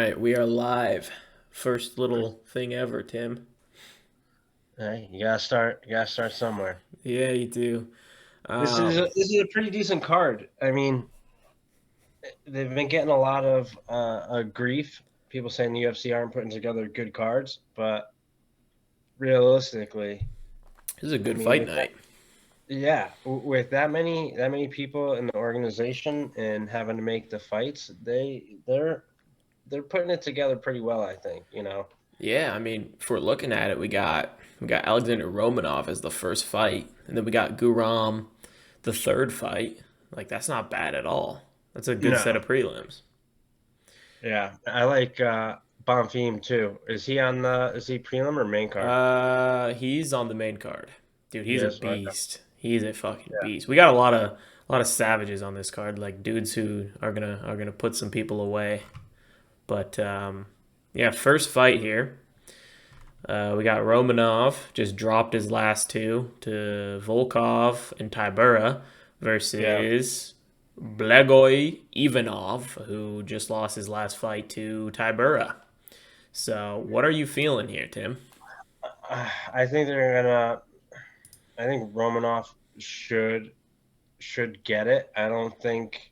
right, we are live. First little thing ever, Tim. Hey, you gotta start somewhere. Yeah, you do. This is Um, a pretty decent card. I mean, they've been getting a lot of grief. People saying the UFC aren't putting together good cards, but realistically, this is a I good mean, fight with that, night. yeah, with that many people in the organization and having to make the fights, they're putting it together pretty well. I think, you know. Yeah, I mean, if we're looking at it, we got Alexander Romanov as the first fight, and then we got Guram the third fight. Like that's not bad at all. That's a good set No, of prelims. yeah, I like Bonfim too. Is he prelim or main card? He's on the main card, dude. He's a Yes, okay. beast. He's a fucking Yeah. beast. We got a lot of savages on this card, like dudes who are gonna put some people away. But yeah, first fight here. We got Romanov just dropped his last two to Volkov and Tybura Yeah. versus Blagoy Ivanov, who just lost his last fight to Tybura. So, what are you feeling here, Tim? I think they're gonna. I think Romanov should get it. I don't think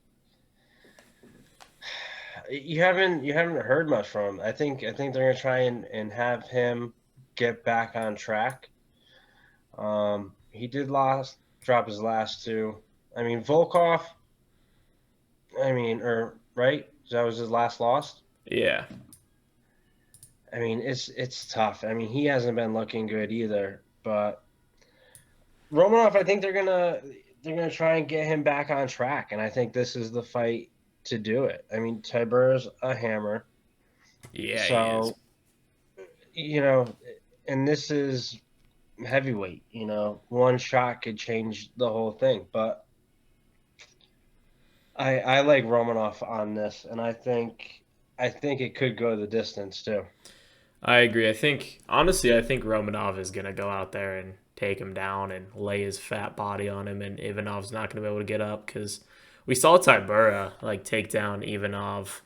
you haven't heard much from him. I think they're gonna try and have him get back on track. He did last drop his last two. I mean Volkov. I mean, or right? That was his last loss. Yeah, I mean, it's tough. I mean, he hasn't been looking good either. But Romanov, I think they're gonna try and get him back on track, and I think this is the fight to do it. I mean, Tibur's a hammer, yeah, he is. so you know, and this is heavyweight. One shot could change the whole thing. But I like Romanov on this, and I think it could go the distance too. I agree. I think Romanov is gonna go out there and take him down and lay his fat body on him, and Ivanov's not gonna be able to get up because we saw Tybura like take down Ivanov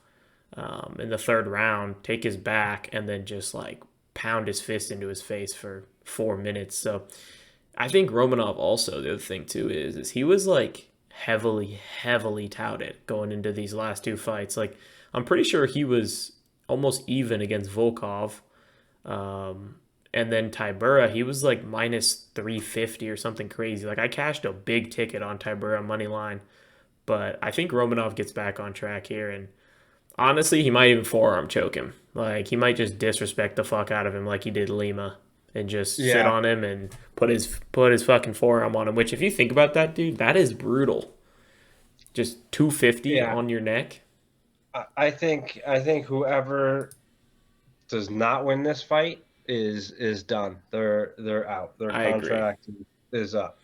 in the third round, take his back, and then just like pound his fist into his face for 4 minutes. So I think Romanov also the other thing too is he was like heavily touted going into these last two fights. Like I'm pretty sure he was almost even against Volkov. And then Tybura, he was like minus 350 or something crazy. Like I cashed a big ticket on Tybura money line, but I think Romanov gets back on track here and honestly, he might even forearm choke him. Like he might just disrespect the fuck out of him like he did Lima and just sit Yeah, on him and put his fucking forearm on him, which if you think about that, dude, that is brutal. Just 250 yeah. on your neck. I think whoever does not win this fight is done. They're out. Their I agree. contract is up.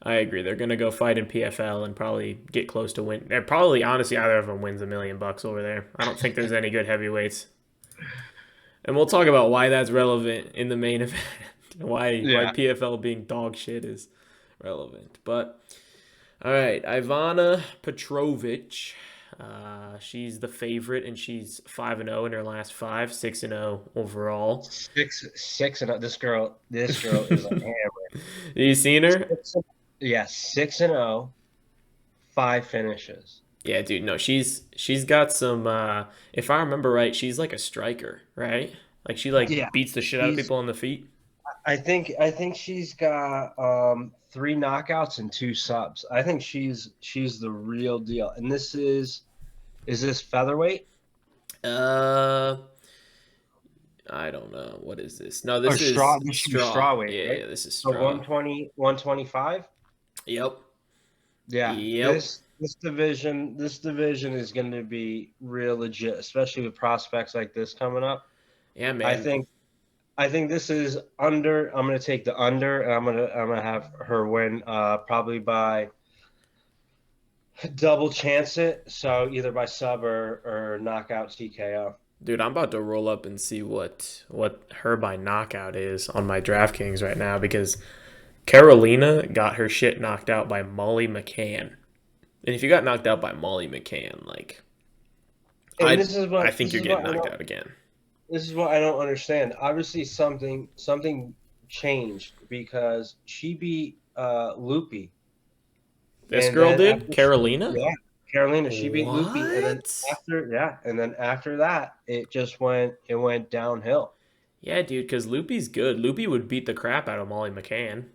I agree. They're gonna go fight in PFL and probably get close to win. Probably, honestly, either of them wins $1 million over there. I don't think there's any good heavyweights, and we'll talk about why that's relevant in the main event. why Yeah. PFL being dog shit is relevant. But all right, Ivana Petrovich. She's the favorite, and she's 5-0 in her last five, 6-0 overall. Six and this girl is a hammer. You seen her? Six, yeah, 6-0, five finishes. Yeah, dude. No, she's got some. If I remember right, she's like a striker, right? Like she Yeah, like beats the shit out of she's. people on the feet. I think she's got three knockouts and two subs. I think she's the real deal. And is this featherweight Uh, I don't know. What is this? No, or this straw? is This should be straw. strawweight, Yeah, right? yeah, this is So straw. 120, 125. Yep. Yeah, Yep. this division is going to be real legit, especially with prospects like this coming up. Yeah, I man. think I think this is under. I'm going to take the under, and I'm gonna have her win probably by double chance it. So either by sub or knockout TKO. Dude, I'm about to roll up and see what her by knockout is on my DraftKings right now because Carolina got her shit knocked out by Molly McCann. And if you got knocked out by Molly McCann, like And I think you're getting knocked out again. this is what I don't understand. Obviously, something changed because she beat Loopy, This and girl then did? after Carolina? yeah, Carolina, she beat Loopy, and then What? after that, it went downhill. Yeah, dude, because Loopy's good. Loopy would beat the crap out of Molly McCann.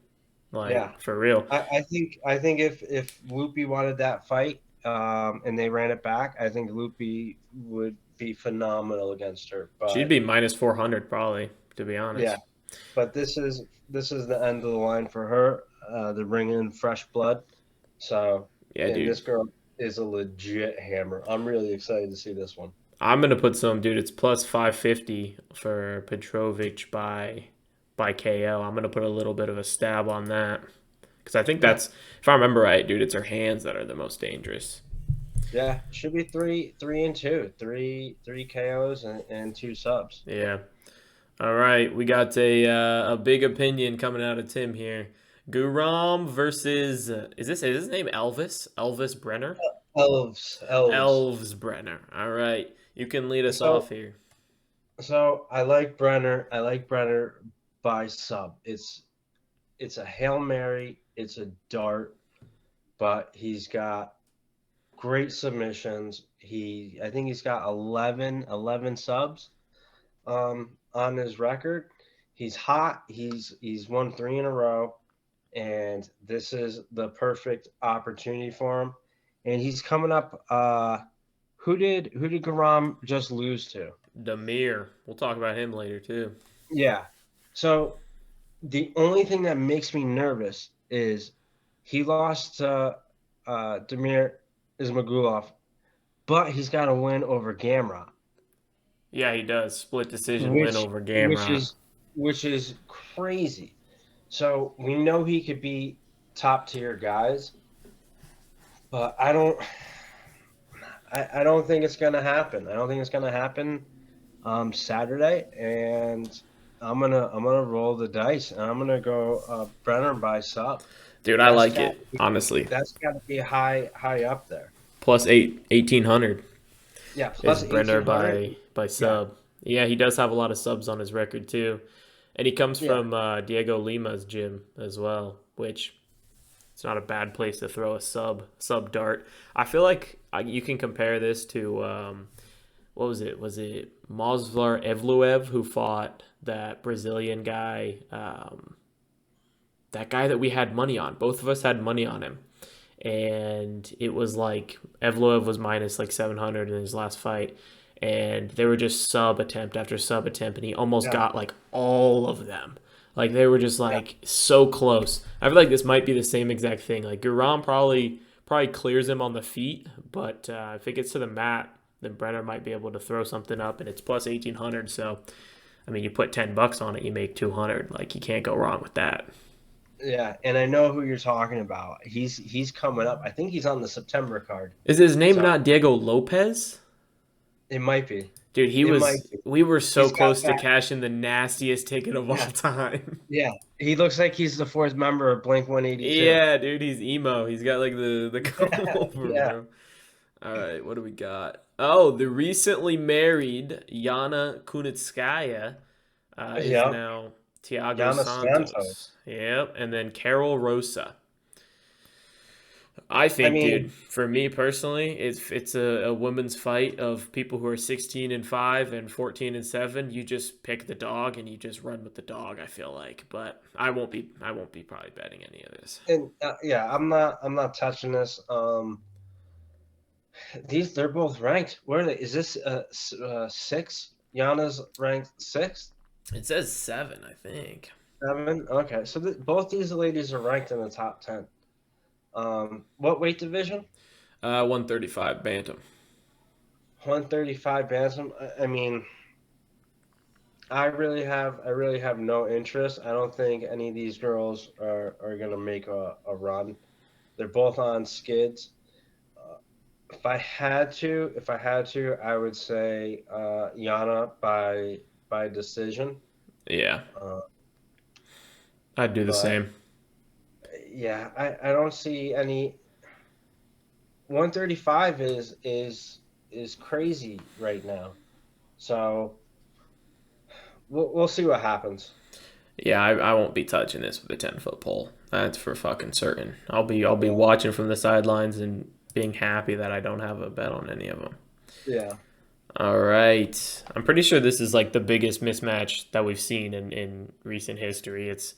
Yeah, Like, for real. I think if Loopy wanted that fight, and they ran it back, I think Loopy would be phenomenal against her. She'd But be minus 400 probably, to be yeah, honest. but this is the end of the line for her. They're bringing in fresh blood. So, Yeah, and dude. this girl is a legit hammer. I'm really excited to see this one. I'm gonna put some, dude. It's plus 550 for Petrovic by KO. I'm gonna put a little bit of a stab on that because I think Yeah, that's, if I remember right, dude. It's her hands that are the most dangerous. yeah. Should be three and two, three KOs and two subs. Yeah. All right, we got a big opinion coming out of Tim here. Guram versus is his name Elvis? Elvis Brenner? Elves. Elves Brenner. All right, you can lead us off So here. so I like Brenner. I like Brenner by sub. It's a Hail Mary. It's a dart, but he's got great submissions. I think he's got 11 subs on his record. He's hot. He's won three in a row, and this is the perfect opportunity for him. And he's coming up. Who did Garam just lose to? Demir. We'll talk about him later too. Yeah. So the only thing that makes me nervous is he lost to Demir Ismagulov, but he's got a win over Gamrot, Yeah, he does. Split decision win which over which Gamrot. is which is crazy. So we know he could be top tier guys, but I don't think it's gonna happen. I don't think it's gonna happen Saturday, and I'm gonna roll the dice, and I'm gonna go Brenner by sub. Dude, I That's like got it, honestly. that's got to be high up there. Plus 1800 Yeah, is plus Brenner 1800. by Yeah, sub. Yeah, he does have a lot of subs on his record too. And he comes yeah, from Diego Lima's gym as well, which it's not a bad place to throw a sub dart. I feel like you can compare this to what was it? Was it Mosvar Evloev who fought that Brazilian guy? That guy that we had money on. Both of us had money on him, and it was like Evloev was minus like 700 in his last fight, and they were just sub attempt after sub attempt, and he almost yeah, got like all of them. Like they were just yeah, like so close. I feel like this might be the same exact thing. Like Guram probably clears him on the feet, but if it gets to the mat, then Brenner might be able to throw something up, and it's plus 1800. So I mean, you put $10 on it, you make 200. Like you can't go wrong with that. yeah. And I know who you're talking about. He's coming up. I think he's on the September card. Is his name So not Diego Lopez? it might be. Dude, It might be. we were so He's got close to that. cashing the nastiest ticket of all Yeah, time. yeah. He looks like he's the fourth member of Blink 182. Yeah, dude, he's emo. He's got like the comb over, Yeah. bro. All right, what do we got? Oh, the recently married Yana Kunitskaya is Yep. now Thiago Yana Santos. Santos. Yep, and then Carol Rosa. I I think, dude, mean, for me personally, it's a women's fight of people who are 16-5 and 14-7. You just pick the dog and you just run with the dog. I feel like, but I won't be probably betting any of this. and yeah, I'm not touching this. They're both ranked. Where are they? Is this six? Yana's ranked sixth, It says 7, I think. seven. Okay, so both these ladies are ranked in the top 10. What weight division? 135 bantam. 135 bantam. I mean, I really have no interest. I don't think any of these girls are gonna make a run. They're both on skids. Uh, if I had to, I would say Yana by decision. Yeah, Uh, I'd do the but same. yeah, I don't see any. 135 is is crazy right now. So we'll see what happens. Yeah, I won't be touching this with a 10-foot pole. That's for fucking certain. I'll be Yeah, watching from the sidelines and being happy that I don't have a bet on any of them. yeah. All right. I'm pretty sure this is like the biggest mismatch that we've seen in recent history. It's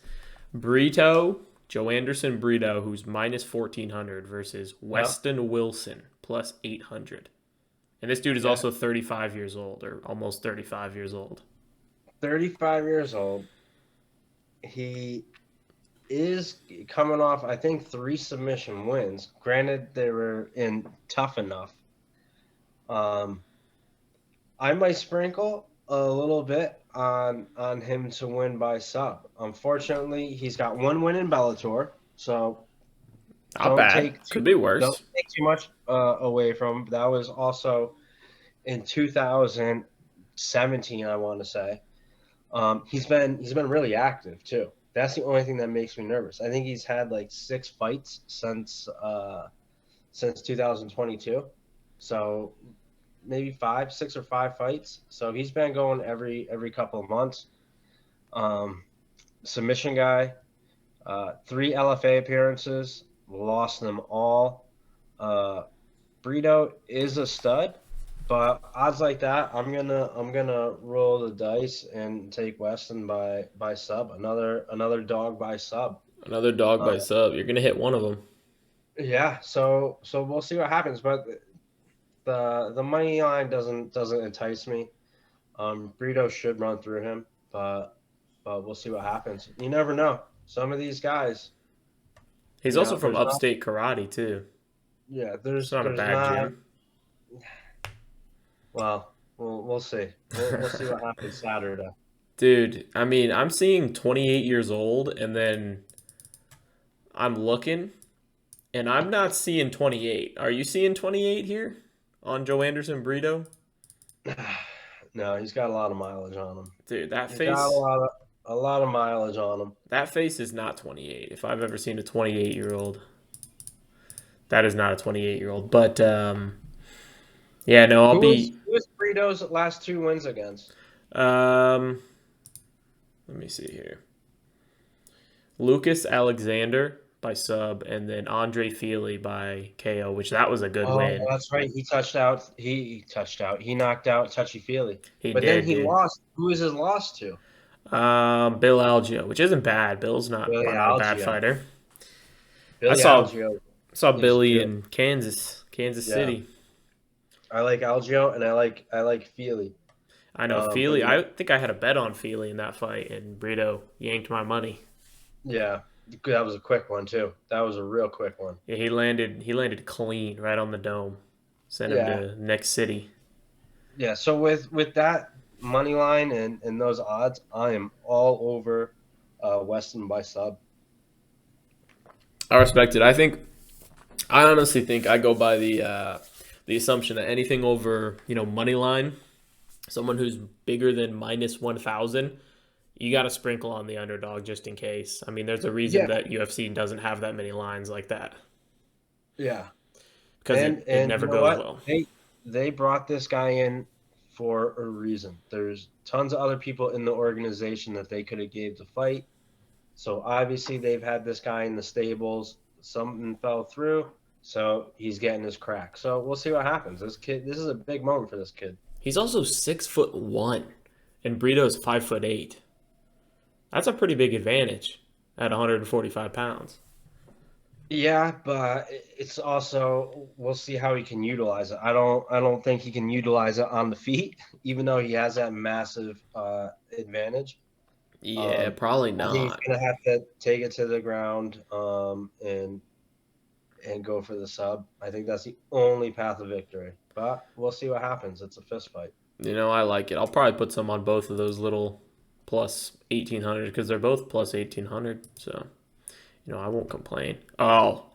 Brito, Joe Anderson Brito, who's minus 1400 versus Yep. Weston Wilson plus 800. And this dude is Yeah. also 35 years old or almost 35 years old. 35 years old. He is coming off, I think, 3 submission wins. Granted, they were in tough enough. Um, I might sprinkle a little bit on him to win by sub. Unfortunately, he's got one win in Bellator, so Not bad. take Could be don't worse. take too much away from him. That was also in 2017, I want to say. He's been really active too. That's the only thing that makes me nervous. I think he's had like 6 fights since 2022. So maybe 6 or 5 fights. So he's been going every couple of months. Um, Submission guy, 3 LFA appearances, lost them all. Uh, Brito is a stud, but odds like that, I'm gonna roll the dice and take Weston by sub. Another dog by sub. Another dog Uh, by sub. You're going to hit one of them. yeah, so we'll see what happens. But the money line doesn't entice me. Brito should run through him, but we'll see what happens. You never know. Some of these guys, He's also from there's not. upstate karate, too. Yeah, It's there's not a there's bad not. gym. Well, we'll see. We'll see what happens Saturday. Dude, I mean, I'm seeing 28 years old, and then I'm looking, and I'm not seeing 28. Are you seeing 28 here on Joe Anderson Brito? No, he's got a lot of mileage on him. Dude, that He's got face, a lot of mileage on him. that face is not 28. If I've ever seen a 28-year-old, that is not a 28-year-old. But yeah, no, I'll be. Who was Burrito's last 2 wins against? Um, let me see here. Lucas Alexander by sub, and then Andre Feely by KO, which that was a good Oh, win. that's right. He touched out. He touched out. He knocked out Touchy Feely. He But then did, he dude. lost. Who is his loss to? Bill Algeo, which isn't bad. Bill's Billy not a bad Algeo. fighter. I Billy saw Algeo saw is Billy good. in Kansas Yeah, City. I like Algeo and I like Feely. I know But Feely. yeah, I think I had a bet on Feely in that fight, and Brito yanked my money. yeah, that was a quick one too. That was a real quick one. Yeah, he landed clean right on the dome. Sent him Yeah, to next city. yeah. So with that money line and those odds, I am all over Weston by sub. I respect it. I honestly think I go by the assumption that anything over money line, someone who's bigger than minus 1,000, you got to sprinkle on the underdog just in case. I mean, there's a reason Yeah, that UFC doesn't have that many lines like that yeah. because it And you never know goes what? well. They brought this guy in for a reason. There's tons of other people in the organization that they could have gave the fight. So obviously they've had this guy in the stables. Something fell through, so he's getting his crack. So we'll see what happens. This is a big moment for this kid. He's also 6'1", and Brito's 5'8". That's a pretty big advantage at 145 pounds. Yeah, but it's also we'll see how he can utilize it. I don't think he can utilize it on the feet, even though he has that massive advantage. Yeah, Um, probably I think he's not. gonna have to take it to the ground and go for the sub. I think that's the only path of victory. But we'll see what happens. It's a fist fight. I like it. I'll probably put some on both of those little plus 1,800 because they're both plus 1,800. So, I won't complain. Oh,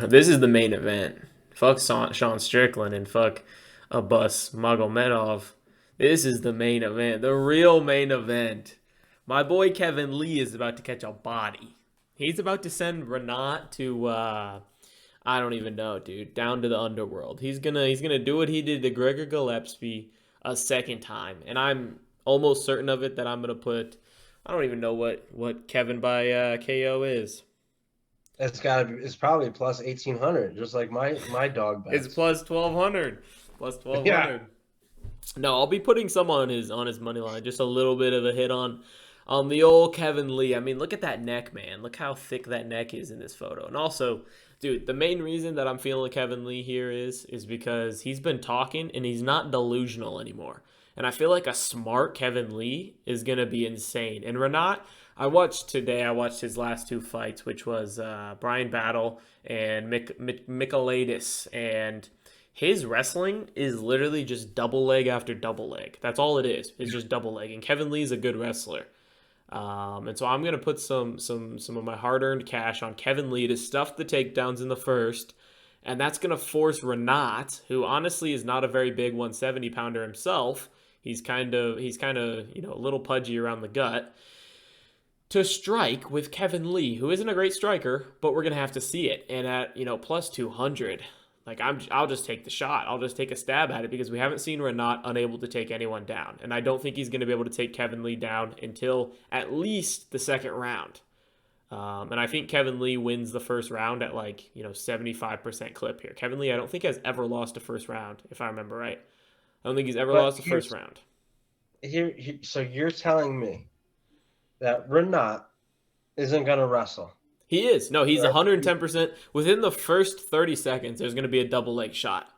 this is the main event. Fuck Sean Strickland and fuck Abbas Magomedov. This is the main event. The real main event. My boy Kevin Lee is about to catch a body. He's about to send Renat to I don't even know, dude. Down to the underworld. He's gonna do what he did to Gregor Gillespie a second time, and I'm almost certain of it that I'm gonna put. I don't even know what Kevin by KO is. It's gotta be. It's probably plus 1,800, just like my dog It's bets. plus 1,200. Plus twelve Yeah, hundred. No, I'll be putting some on his money line. Just a little bit of a hit on the old Kevin Lee. I mean, look at that neck, man. Look how thick that neck is in this photo. And also, dude, the main reason that I'm feeling Kevin Lee here is because he's been talking and he's not delusional anymore. And I feel like a smart Kevin Lee is gonna be insane. And Renat, I watched his last two fights, which was Brian Battle and Michaelides, and his wrestling is literally just double leg after double leg. That's all it is. It's just double leg. And Kevin Lee's a good wrestler. And so I'm gonna put some of my hard-earned cash on Kevin Lee to stuff the takedowns in the first, and that's gonna force Renat, who honestly is not a very big 170 pounder himself. He's kind of a little pudgy around the gut, to strike with Kevin Lee, who isn't a great striker, but we're gonna have to see it. And at plus 200, like I'll just take the shot. I'll just take a stab at it because we haven't seen Renat unable to take anyone down, and I don't think he's gonna be able to take Kevin Lee down until at least the second round. And I think Kevin Lee wins the first round at 75% clip here. Kevin Lee, I don't think has ever lost a first round, if I remember right. I don't think he's ever but lost a first round. so you're telling me that Renat isn't gonna wrestle, He is. No, he's right? 110%. Within the first 30 seconds, there's going to be a double leg shot.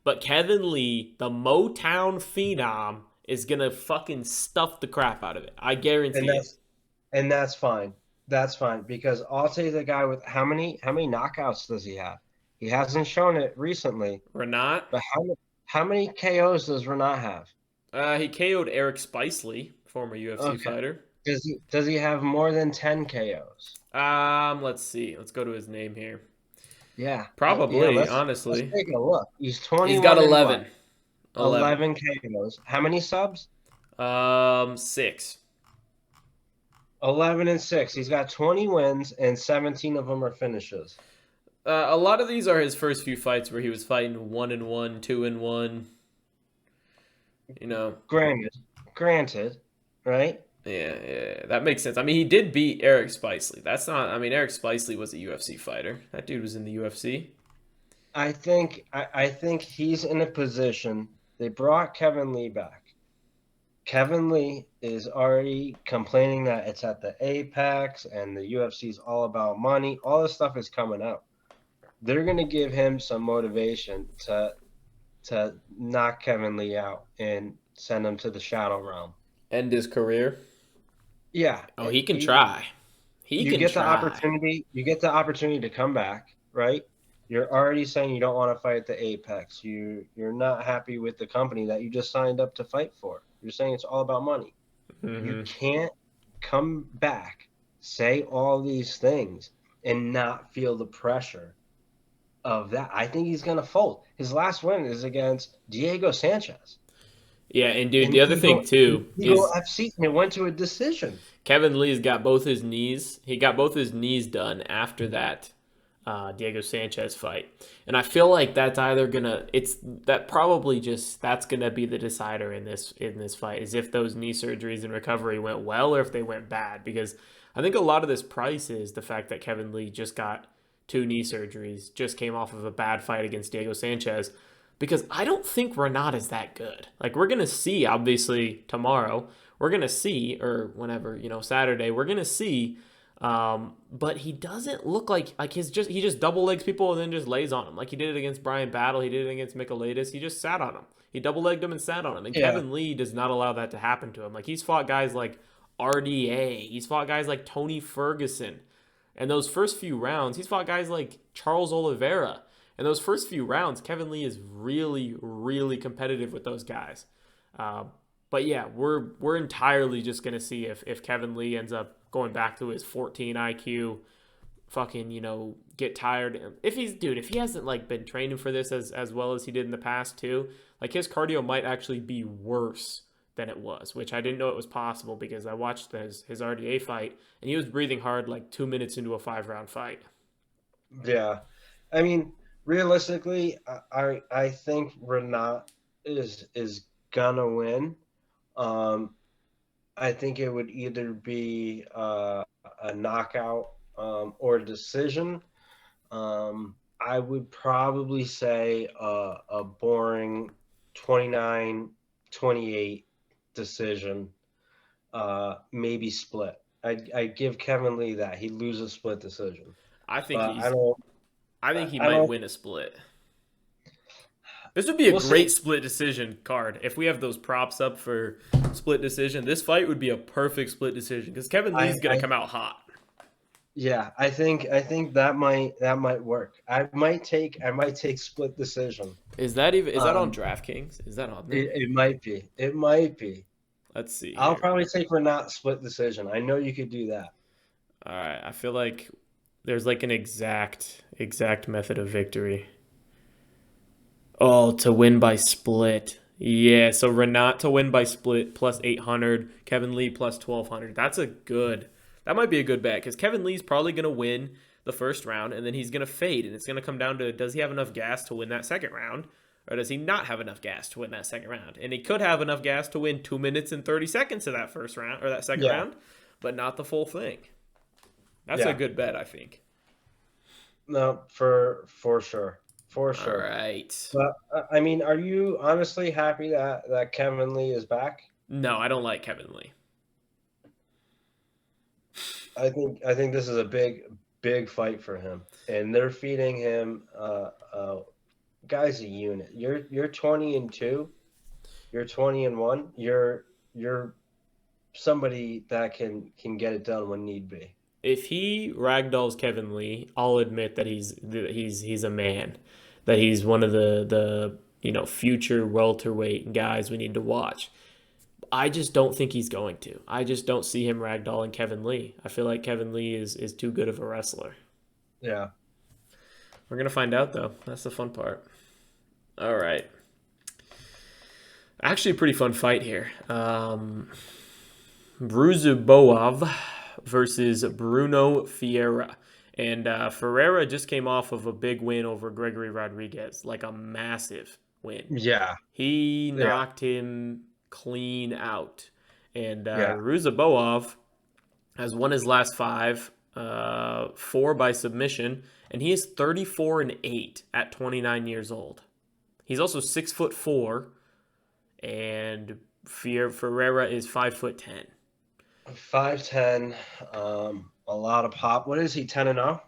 But Kevin Lee, the Motown phenom, is going to fucking stuff the crap out of it. I guarantee And it. that's fine. That's fine because I'll tell you the guy with how many knockouts does he have? He hasn't shown it recently, Renat, but how many KOs does Renat have? he KO'd Eric Spicely, former UFC Okay. fighter. Does he have more than 10 KOs? Let's see. Let's go to his name here. Yeah. Yeah, Probably, let's honestly. take a look. He's He's got 21 and what? 11. 11. 11 KOs. How many subs? 6. 11 and 6. He's got 20 wins and 17 of them are finishes. A lot of these are his first few fights where he was fighting 1-1, 2-1. You know, Granted, right? yeah, that makes sense. I mean, he did beat Eric Spicely. That's not. I mean, Eric Spicely was a UFC fighter. That dude was in the UFC. I think he's in a position. They brought Kevin Lee back. Kevin Lee is already complaining that it's at the apex and the UFC is all about money. All this stuff is coming out. They're going to give him some motivation to knock Kevin Lee out and send him to the shadow realm. End his career. Yeah, Oh, he can try. He you can get the try. opportunity. You get the opportunity to come back, right? You're already saying you don't want to fight at the apex. You're not happy with the company that you just signed up to fight for. You're saying it's all about money. You Hmm. can't come back, say all these things, and not feel the pressure of that. I think he's going to fold. His last win is against Diego Sanchez Yeah, and dude, in the other thing too Eagle is FC, and it went to a decision. Kevin Lee's got both his knees. He got both his knees done after that Diego Sanchez fight, and I feel like that's either gonna. It's that probably just that's gonna be the decider in this fight is if those knee surgeries and recovery went well or if they went bad. Because I think a lot of this price is the fact that Kevin Lee just got two knee surgeries, just came off of a bad fight against Diego Sanchez. Because I don't think Renat is that good. Like we're gonna see, obviously tomorrow. We're gonna see, or whenever Saturday, we're gonna see. But he doesn't look like he just double legs people and then just lays on them like he did it against Brian Battle. He did it against Michaelides. He just sat on him. He double legged him and sat on him. And Yeah, Kevin Lee does not allow that to happen to him. Like he's fought guys like RDA. He's fought guys like Tony Ferguson. And those first few rounds, he's fought guys like Charles Oliveira. And those first few rounds, Kevin Lee is really, really competitive with those guys. Uh, but yeah, we're entirely just gonna see if Kevin Lee ends up going back to his 14 IQ, fucking get tired. If he hasn't like been training for this as well as he did in the past too, like his cardio might actually be worse than it was, which I didn't know it was possible because I watched his RDA fight and he was breathing hard like 2 minutes into a 5-round fight. yeah. I mean, realistically, I think Renat is gonna win. Um, I think it would either be a knockout or a decision. I would probably say a boring 29-28 decision, maybe split. I'd give Kevin Lee that. He'd lose a split decision. I think But he's. I think he I might don't, win a split. This would be a we'll see. great split decision card if we have those props up for split decision. This fight would be a perfect split decision because Kevin Lee's gonna I come out hot. Yeah, I think that might work. I might take split decision. Is that on Um, DraftKings? Is that on there? it might be. It might be. Let's see I'll here. probably take Renat split decision. I know you could do that. All right, I feel like there's like an exact method of victory. Oh, to win by split. Yeah, so Renat to win by split plus 800, Kevin Lee plus 1200. That might be a good bet because Kevin Lee's probably going to win the first round and then he's going to fade. And it's going to come down to does he have enough gas to win that second round or does he not have enough gas to win that second round? And he could have enough gas to win 2 minutes and 30 seconds of that first round or that second Yeah, round, but not the full thing. That's a yeah. good bet, I think. No, for sure, for All sure. right. But I mean, are you honestly happy that Kevin Lee is back? No, I don't like Kevin Lee. I think this is a big fight for him, and they're feeding him. Guy's a unit. You're 20-2. You're 20-1. You're somebody that can get it done when need be. If he ragdolls Kevin Lee, I'll admit that he's a man, that he's one of the future welterweight guys we need to watch. I just don't think he's going to. I just don't see him ragdolling Kevin Lee. I feel like Kevin Lee is too good of a wrestler. Yeah. We're gonna find out though. That's the fun part. All right, actually, a pretty fun fight here. Bruzuboov versus Bruno Ferreira. And Ferreira just came off of a big win over Gregory Rodriguez, like a massive win. Yeah. He Yeah. knocked him clean out. And Yeah. Ruzaboov has won his last five, four by submission, and he is 34-8 at 29 years old. He's also 6'4", and Ferreira is 5'10". 5'10". A lot of pop. What is he? 10-0.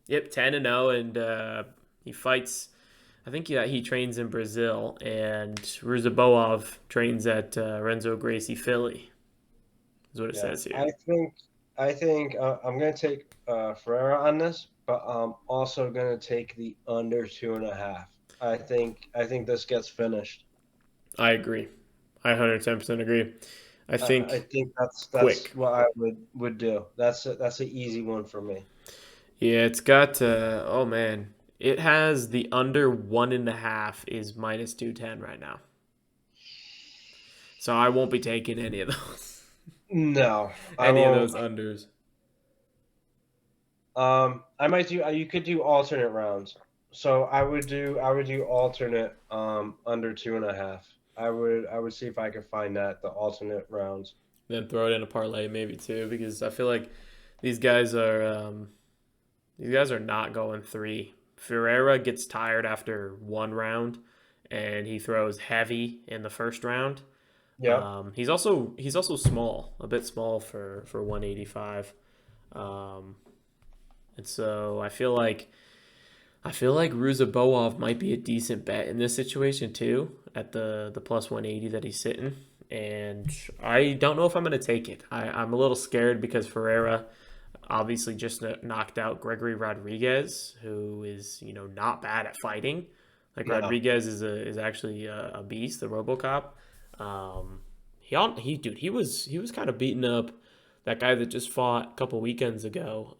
Yep, 10-0, and he fights. I think he trains in Brazil, and Ruzaboov trains at Renzo Gracie Philly. Is what it Yeah. says here. I think I'm gonna take Ferreira on this, but I'm also gonna take the under 2.5. I think this gets finished. I agree. I 110% agree. I I think think that's quick. what I would do. That's an easy one for me. Yeah, it's got. Oh man, it has the under 1.5 is minus 210 right now. So I won't be taking any of those. No, I Any of won't. those unders. I might do. You could do alternate rounds. So I would do alternate under 2.5. I would see if I could find the alternate rounds. Then throw it in a parlay maybe too, because I feel like these guys are these guys are not going three. Ferreira gets tired after one round, and he throws heavy in the first round. Yep. He's also small, a bit small for 185. Um, and so I feel like Ruzaboov might be a decent bet in this situation too, at the plus 180 that he's sitting. And I don't know if I'm going to take it. I'm a little scared because Ferreira obviously just knocked out Gregory Rodriguez, who is not bad at fighting. Like No. Rodriguez is actually a beast, the RoboCop. He was kind of beating up that guy that just fought a couple weekends ago.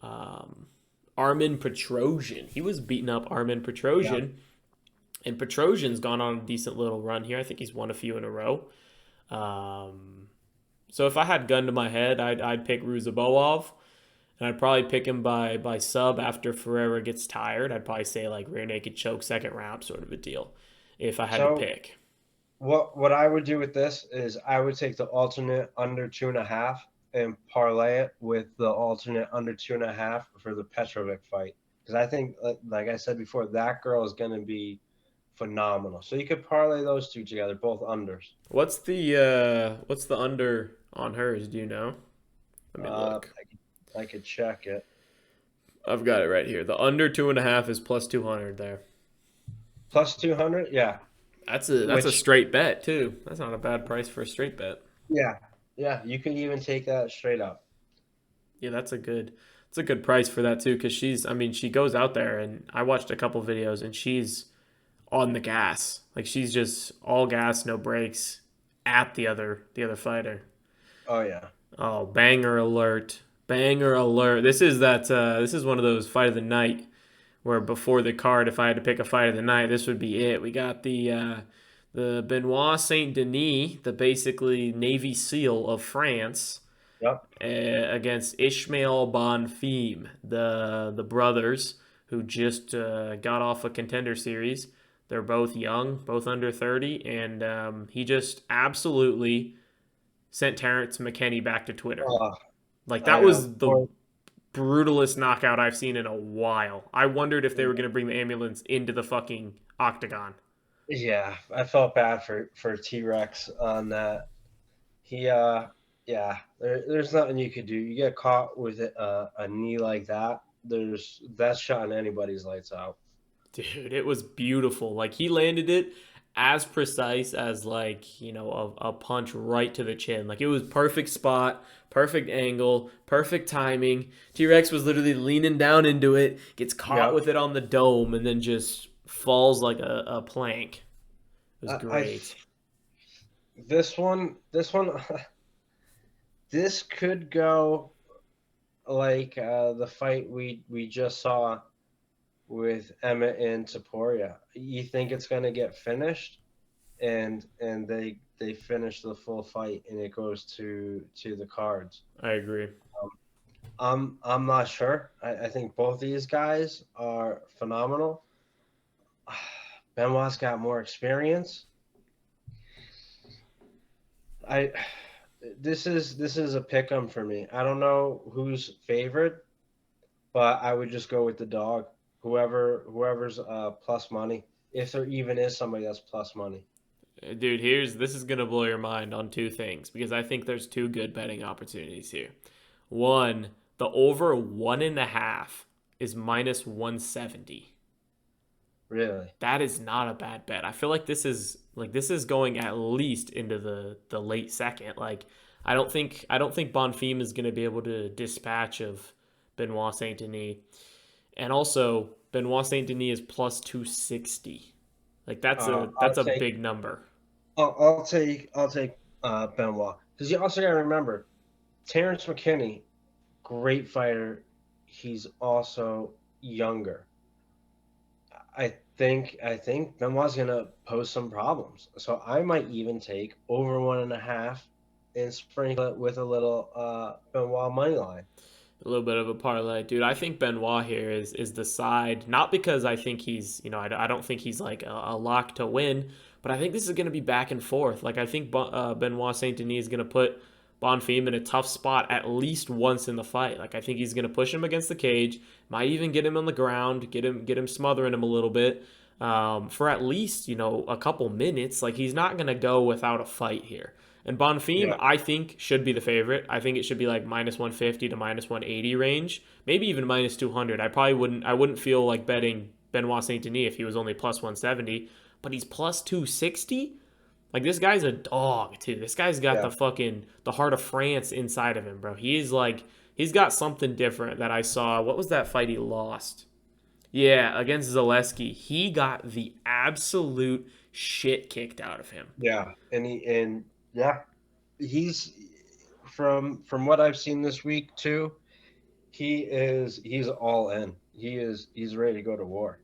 Armin Petrosian. He was beating up Armin Yeah. Petrosian, and Petrosian's gone on a decent little run here. I think he's won a few in a row. Um, so if I had gun to my head, I'd pick Ruzaboov. And I'd probably pick him by sub after Ferreira gets tired. I'd probably say like rear naked choke second round sort of a deal if I had to So pick. what I would do with this is I would take the alternate under 2.5 and parlay it with the alternate under 2.5 for the Petrovic fight, because I think, like I said before, that girl is going to be phenomenal. So you could parlay those two together, both unders. What's the under on hers? Do you know? Let me Uh, look. I could check it. I've got it right here. The under 2.5 is plus 200 there. Plus 200, yeah. That's a Which, straight bet too. That's not a bad price for a straight bet. yeah, yeah, you can even take that straight up. Yeah, that's a good price for that too because I mean she goes out there and I watched a couple videos and she's on the gas. Like she's just all gas, no brakes at the other fighter. Oh yeah. Oh, banger alert. Banger alert. This is one of those fight of the night where before the card if I had to pick a fight of the night, this would be it. We got the Benoit Saint Denis, the basically Navy SEAL of France, Yep. against Ishmael Bonfim, the brothers who just got off a contender series. They're both young, both under 30, and he just absolutely sent Terrence McKinney back to Twitter. Oh, Like I that know. was the brutalest knockout I've seen in a while. I wondered if they were going to bring the ambulance into the fucking octagon. Yeah, I felt bad for T Rex on that. He yeah, there's nothing you could do. You get caught with a knee like that. That's shutting anybody's lights out. Dude, it was beautiful. Like he landed it as precise as like, a punch right to the chin. Like it was perfect spot, perfect angle, perfect timing. T-Rex was literally leaning down into it, gets caught Yep. with it on the dome and then just falls like a plank. It was I great. this one this could go like the fight we just saw with Emmett and Taporia. You think it's gonna get finished, and they finish the full fight, and it goes to the cards. I agree. I'm not sure. I think both these guys are phenomenal. Benoit's got more experience. I this is a pick 'em for me. I don't know who's favored, but I would just go with the dog. Whoever's plus money, if there even is somebody that's plus money. Dude, this is gonna blow your mind on two things because I think there's two good betting opportunities here. One, the over 1.5 is minus 170. Really? That is not a bad bet. I feel like this is going at least into the late second. Like I don't think Bonfim is gonna be able to dispatch of Benoit Saint Denis. And also Benoit Saint Denis is plus 260. Like that's I'll a take big number. I'll take Benoit, because you also got to remember Terrence McKinney, great fighter. He's also younger. I think Benoit's gonna pose some problems. So I might even take over 1.5 and sprinkle it with a little Benoit money line. A little bit of a parlay, dude. I think Benoit here is the side, not because I think I don't think he's like a lock to win, but I think this is going to be back and forth. Like I think Benoit Saint Denis is going to put Bonfim in a tough spot at least once in the fight. Like I think he's going to push him against the cage, might even get him on the ground, get him smothering him a little bit for at least a couple minutes. Like he's not going to go without a fight here. And Bonfim, Yeah, I think, should be the favorite. I think it should be like minus 150 to minus 180 range, maybe even minus 200. I wouldn't feel like betting Benoit Saint Denis if he was only plus 170, but he's plus 260. Like this guy's a dog too. This guy's got yeah, the heart of France inside of him, bro. He's got something different that I saw. What was that fight he lost? Yeah, against Zaleski. He got the absolute shit kicked out of him. yeah, and yeah, he's from what I've seen this week too. He's all in. He's ready to go to war.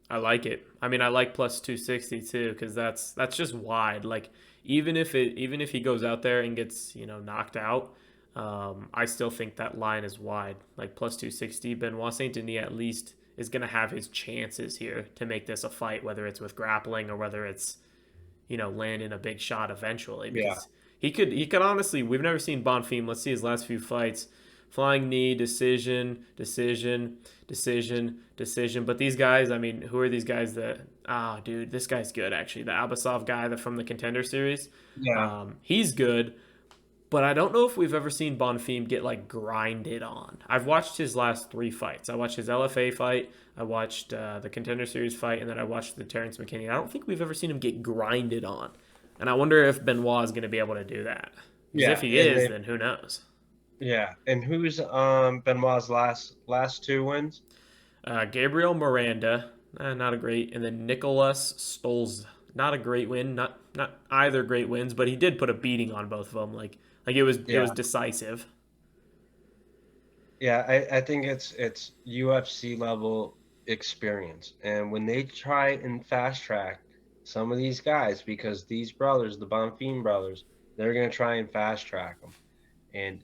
I like it. I mean, I like plus 260 too because that's just wide. Like even if he goes out there and gets knocked out, I still think that line is wide, like plus 260. Benoit Saint Denis at least is going to have his chances here to make this a fight, whether it's with grappling or whether it's landing a big shot eventually. Yeah. Because he could honestly, we've never seen Bonfim. Let's see his last few fights. Flying knee, decision, decision, decision, decision. But these guys, I mean, who are these guys that? Ah, dude, this guy's good actually. The Abasov guy that from the Contender Series, Yeah. he's good. But I don't know if we've ever seen Bonfim get like grinded on. I've watched his last three fights. I watched his LFA fight, I watched the Contender Series fight, and then I watched the Terrence McKinney. I don't think we've ever seen him get grinded on. And I wonder if Benoit is going to be able to do that. Because if Yeah. he is, then who knows? Yeah. And who's Benoit's last two wins? Gabriel Miranda, not a great, and then Nicholas Stolz, not a great win. Not either great wins, but he did put a beating on both of them. Like it was Yeah. decisive. Yeah, I think it's UFC level experience. And when they try and fast track some of these guys, because these brothers, the Bonfim brothers, they're gonna try and fast track them. And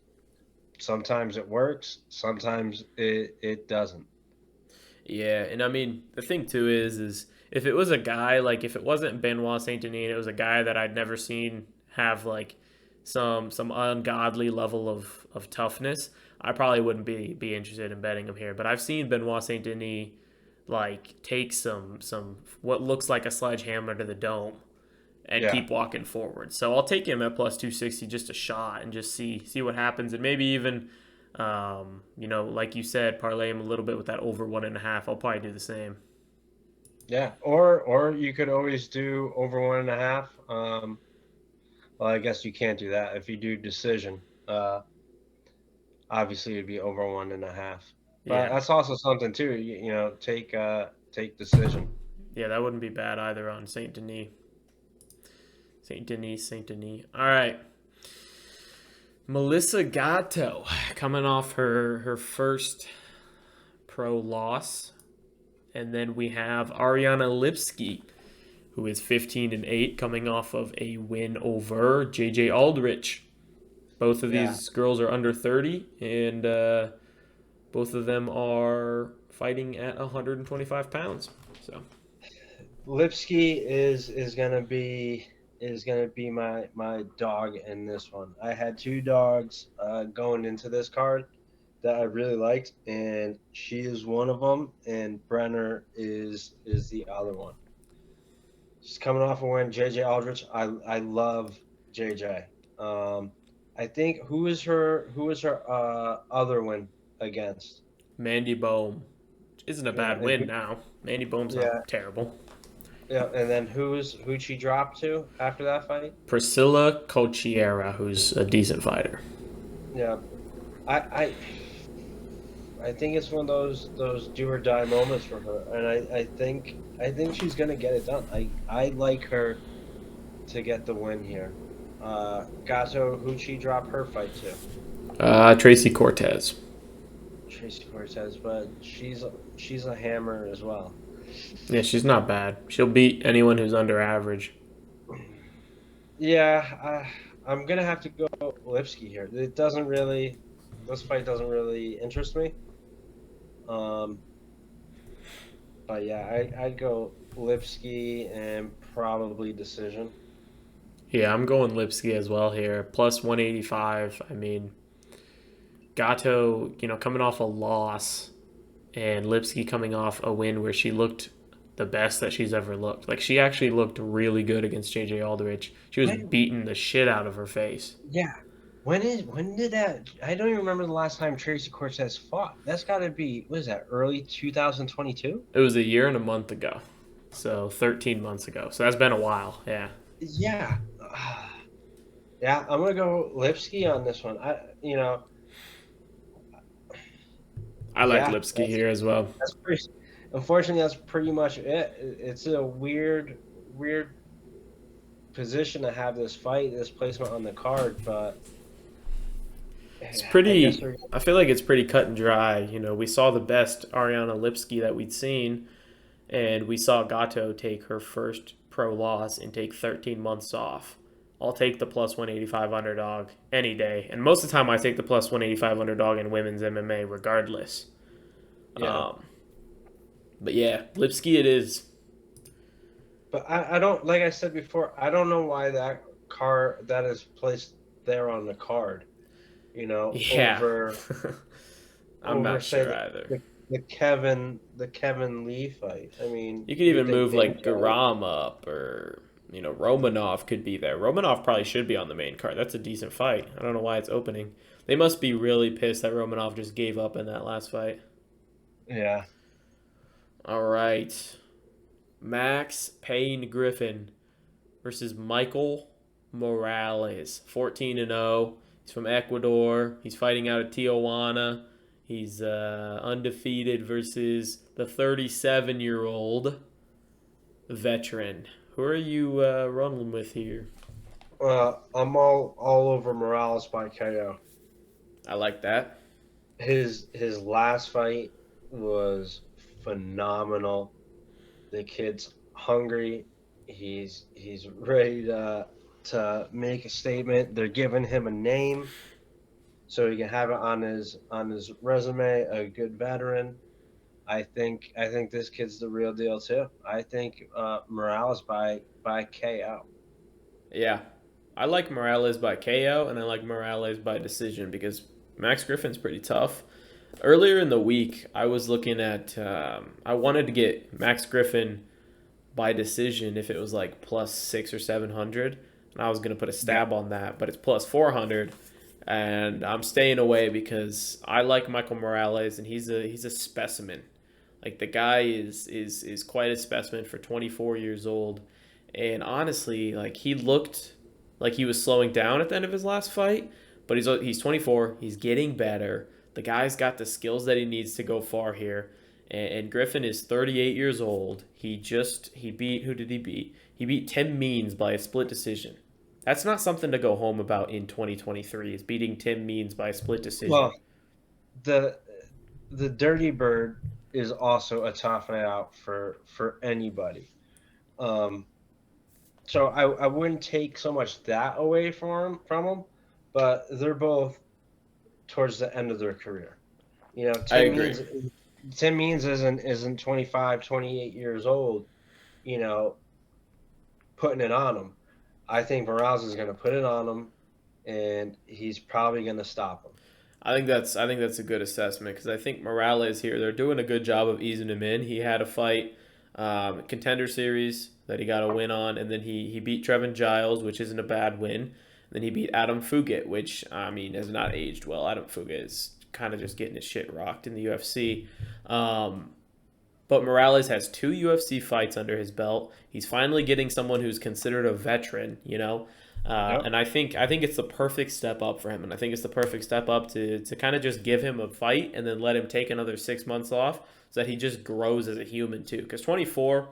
sometimes it works, sometimes it doesn't. Yeah, and I mean the thing too is if it was a guy like if it wasn't Benoit Saint Denis, it was a guy that I'd never seen have like some ungodly level of toughness. I probably wouldn't be interested in betting him here. But I've seen Benoit Saint Denis like take some what looks like a sledgehammer to the dome and Yeah. keep walking forward. So I'll take him at plus 260 just a shot and just see what happens and maybe even like you said, parlay him a little bit with that over 1.5. I'll probably do the same. Yeah. Or you could always do over 1.5. Well, I guess you can't do that. If you do decision, obviously it'd be over 1.5. But Yeah, that's also something too. Take decision. yeah, that wouldn't be bad either on Saint Denis. All right, Melissa Gatto coming off her first pro loss, and then we have Ariana Lipski, who is 15-8, coming off of a win over JJ Aldrich. Both of Yeah. these girls are under 30, and both of them are fighting at 125 pounds. So Lipsky is gonna be my dog in this one. I had two dogs going into this card that I really liked, and she is one of them, and Brenner is the other one. She's coming off a win. JJ Aldrich. I love JJ. Um, I think who is her other win against? Mandy Bohm isn't a Yeah, bad win now. Mandy Bohm's yeah, not terrible. yeah. And then who'd she drop to after that fight? Priscilla Cochiera, who's a decent fighter. Yeah, I I think it's one of those do or die moments for her, and I think she's gonna get it done. I like her to get the win here. Gato, who'd she drop her fight to? Tracy Cortez. Tracy Cortez, but she's a hammer as well. Yeah, she's not bad. She'll beat anyone who's under average. Yeah, I'm gonna have to go Lipsky here. This fight doesn't really interest me. Um, but yeah, I'd go Lipsky and probably decision. Yeah, I'm going Lipski as well here. Plus 185. I mean, Gato, coming off a loss, and Lipski coming off a win where she looked the best that she's ever looked. Like, she actually looked really good against JJ Aldrich. She was When, beating the shit out of her face. yeah, when did that? I don't even remember the last time Tracy Cortez fought. That's got to be, what is that? Early 2022? It was a year and a month ago. So 13 months ago. So that's been a while. Yeah. Yeah, yeah. I'm gonna go Lipsky on this one. I like Yeah, Lipski here as well. that's pretty. Unfortunately, that's pretty much it. It's a weird position to have this fight, this placement on the card, but It's I guess pretty. we're. I feel like it's pretty cut and dry. We saw the best Ariana Lipski that we'd seen, and we saw Gato take her first pro loss and take 13 months off. I'll take the plus 185 underdog any day. And most of the time, I take the plus 185 underdog in women's MMA regardless. Yeah. Um, but yeah, Lipski it is. But I don't, like I said before, I don't know why that is placed there on the card, Yeah. over I'm not say sure either. the Kevin Lee fight. I mean, You could you even think move like Danko? Garam up or, Romanov could be there. Romanov probably should be on the main card. That's a decent fight. I don't know why it's opening. They must be really pissed that Romanov just gave up in that last fight. Yeah. All right. Max Payne Griffin versus Michael Morales. 14-0. He's from Ecuador. He's fighting out of Tijuana. He's undefeated versus the 37-year-old veteran. Who are you running with here? I'm all over Morales by KO. I like that. His last fight was phenomenal. The kid's hungry. He's ready to make a statement. They're giving him a name so he can have it on his resume. A good veteran. I think this kid's the real deal too. I think Morales by KO. Yeah. I like Morales by KO and I like Morales by decision because Max Griffin's pretty tough. Earlier in the week, I was looking at. I wanted to get Max Griffin by decision if it was like plus 600 or 700, and I was gonna put a Yeah. stab on that, but it's plus 400, and I'm staying away because I like Michael Morales and he's a specimen. Like the guy is quite a specimen for 24 years old, and honestly, like he looked like he was slowing down at the end of his last fight, but he's 24. He's getting better. The guy's got the skills that he needs to go far here. And Griffin is 38 years old. He beat who did he beat? He beat Tim Means by a split decision. That's not something to go home about in 2023. Is beating Tim Means by a split decision. Well, the the Dirty Bird is also a tough night out for anybody. Um, so I wouldn't take so much that away from him, but they're both towards the end of their career. I agree. Tim Means isn't 25, 28 years old, you know, putting it on him. I think Morales is going to put it on him, and he's probably going to stop him. I think that's a good assessment because I think Morales here they're doing a good job of easing him in. He had a fight, contender series that he got a win on, and then he beat Trevin Giles, which isn't a bad win. Then he beat Adam Fugit, which I mean has not aged well. Adam Fugit is kind of just getting his shit rocked in the UFC. Um, but Morales has two UFC fights under his belt. He's finally getting someone who's considered a veteran, Yep. and I think it's the perfect step up for him, and I think it's the perfect step up to kind of just give him a fight and then let him take another 6 months off so that he just grows as a human too. Because 24,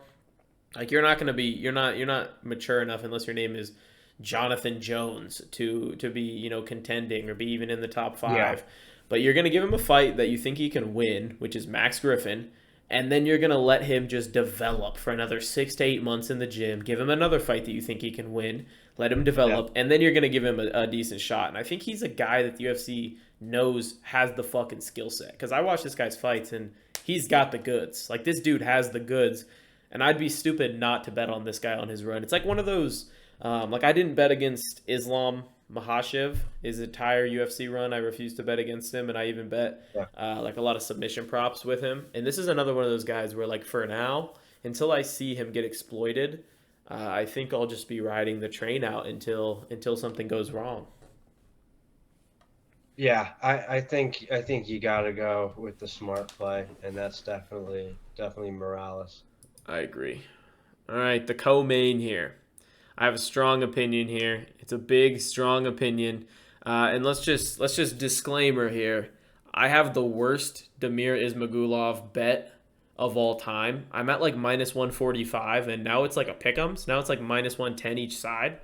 like you're not mature enough unless your name is Jonathan Jones to be contending or be even in the top Yeah. five. But you're gonna give him a fight that you think he can win, which is Max Griffin, and then you're gonna let him just develop for another 6 to 8 months in the gym. Give him another fight that you think he can win. Let him Yeah. develop, and then you're gonna give him a decent shot. And I think he's a guy that the UFC knows has the fucking skill set. Because I watch this guy's fights, and he's got the goods. Like this dude has the goods, and I'd be stupid not to bet on this guy on his run. It's like one of those. Like I didn't bet against Islam Mahashev his entire UFC run. I refused to bet against him, and I even bet Yeah. like a lot of submission props with him. And this is another one of those guys where, like, for now, until I see him get exploited, I think I'll just be riding the train out until something goes wrong. Yeah, I think you got to go with the smart play, and that's definitely Morales. I agree. All right, the co-main here. I have a strong opinion here. It's a big, strong opinion, and let's just disclaimer here. I have the worst Damir Ismagulov bet of all time. I'm at like minus 145, and now it's like a pick'ems. Now it's like minus 110 each side.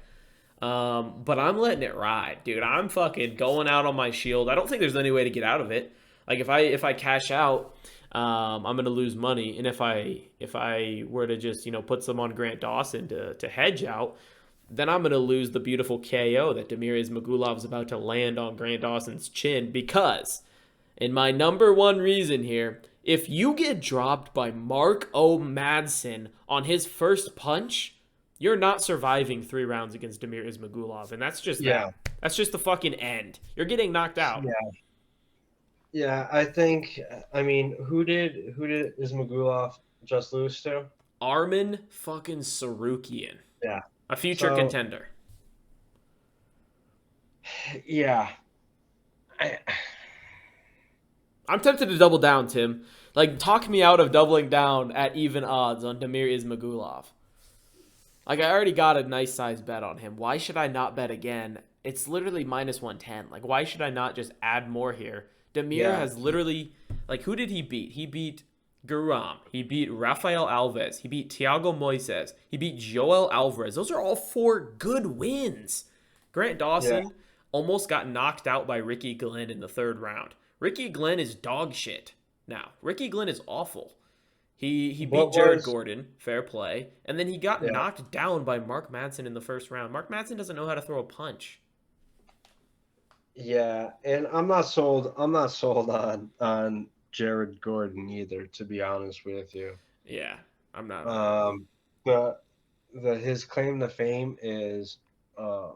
But I'm letting it ride, dude. I'm fucking going out on my shield. I don't think there's any way to get out of it. Like if I cash out, I'm gonna lose money. And if I were to just put some on Grant Dawson to hedge out, then I'm going to lose the beautiful KO that Demir Ismagulov is about to land on Grant Dawson's chin because, and my number one reason here, if you get dropped by Mark O. Madsen on his first punch, you're not surviving 3 rounds against Demir Ismagulov, and that's just Yeah, that. That's just the fucking end. You're getting knocked out. yeah, yeah. I think. I mean, who did Ismagulov just lose to? Armin fucking Sarukian, Yeah. a future So contender. yeah, I, I'm tempted to double down, Tim. Like, talk me out of doubling down at even odds on Demir Ismagulov. Like, I already got a nice size bet on him. Why should I not bet again? It's literally minus 110. Like, why should I not just add more here? Demir yeah, has literally, like, who did he beat? He beat Guram. He beat Rafael Alves. He beat Thiago Moises. He beat Joel Alvarez. Those are all 4 good wins. Grant yeah. Dawson almost got knocked out by Ricky Glenn in the 3rd round. Ricky Glenn is dog shit now. Ricky Glenn is awful. He beat What Jared was? Gordon, fair play, and then he got Yeah, knocked down by Mark Madsen in the 1st round. Mark Madsen doesn't know how to throw a punch. yeah. And I'm not sold. I'm not sold on Jared Gordon either. To be honest with you, Yeah, I'm not on him. um, the his claim to fame is uh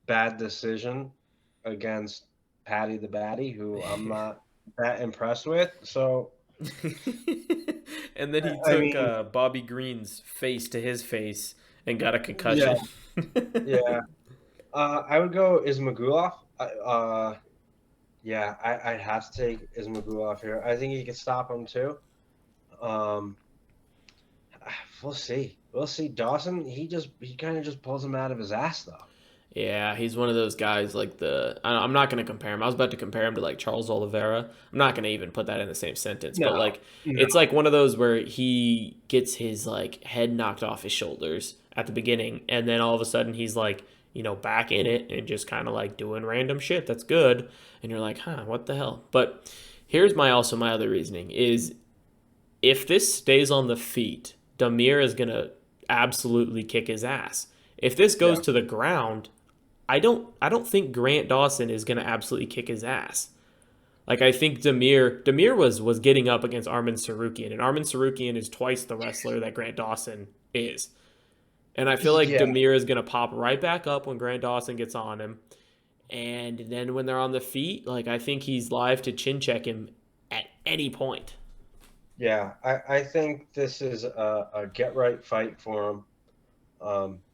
bad decision against Patty the Batty, who I'm not that impressed with. So And then he I took mean, Bobby Green's face to his face and got a yeah, concussion. yeah. I would go Ismagulov. Yeah, I'd have to take Ismagulov here. I think he could stop him too. Um, we'll see. We'll see. Dawson, he kind of just pulls him out of his ass though. Yeah, he's one of those guys like I'm not going to compare him. I was about to compare him to like Charles Oliveira. I'm not going to even put that in the same sentence, No, but like no. it's like one of those where he gets his like head knocked off his shoulders at the beginning and then all of a sudden he's like, back in it and just kind of like doing random shit that's good and you're like, "Huh, what the hell?" But here's my other reasoning is if this stays on the feet, Damir is going to absolutely kick his ass. If this goes Yeah, to the ground, I don't think Grant Dawson is going to absolutely kick his ass. Like I think Demir was getting up against Armin Sarukian, and Armin Sarukian is twice the wrestler that Grant Dawson is. And I feel like yeah, Demir is going to pop right back up when Grant Dawson gets on him. And then when they're on the feet, like I think he's live to chin check him at any point. yeah. I think this is a get right fight for him.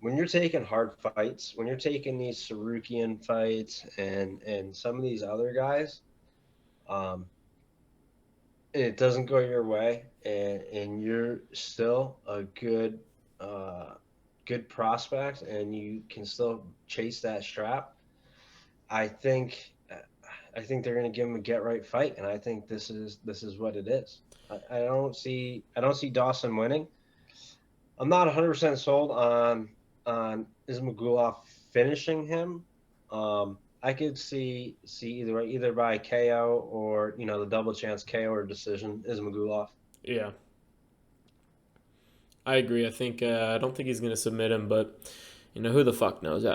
When you're taking hard fights, when you're taking these Sarukian fights and some of these other guys, um, it doesn't go your way, and you're still a uh, good prospect, and you can still chase that strap. I think I think they're going to give him a get right fight, and I think this is what it is. I don't see Dawson winning. I'm not 100% sold on Ismagulov finishing him. I could see either by KO or the double chance KO or decision Ismagulov. Yeah, I agree. I don't think he's going to submit him, but who the fuck knows?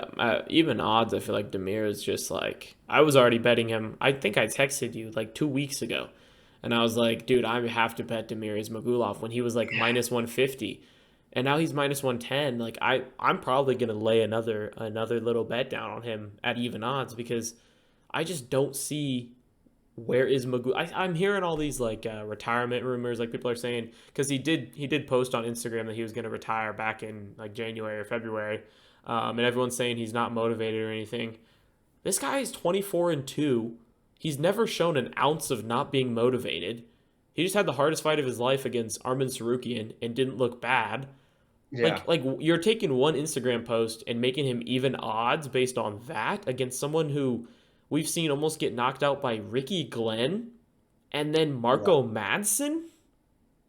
Even odds, I feel like Demir is just like I was already betting him. I think I texted you like 2 weeks ago, and I was like, dude, I have to bet Demir Ismagulov when he was like Yeah, minus 150, and now he's minus 110. Like I'm probably gonna lay another little bet down on him at even odds because I just don't see where is Magoo? I'm hearing all these like retirement rumors, like people are saying because he did post on Instagram that he was going to retire back in like January or February, and everyone's saying he's not motivated or anything. This guy is 24-2. He's never shown an ounce of not being motivated. He just had the hardest fight of his life against Armin Sarukian and didn't look bad. yeah, Like you're taking one Instagram post and making him even odds based on that against someone who we've seen almost get knocked out by Ricky Glenn and then yeah, Marco Madsen.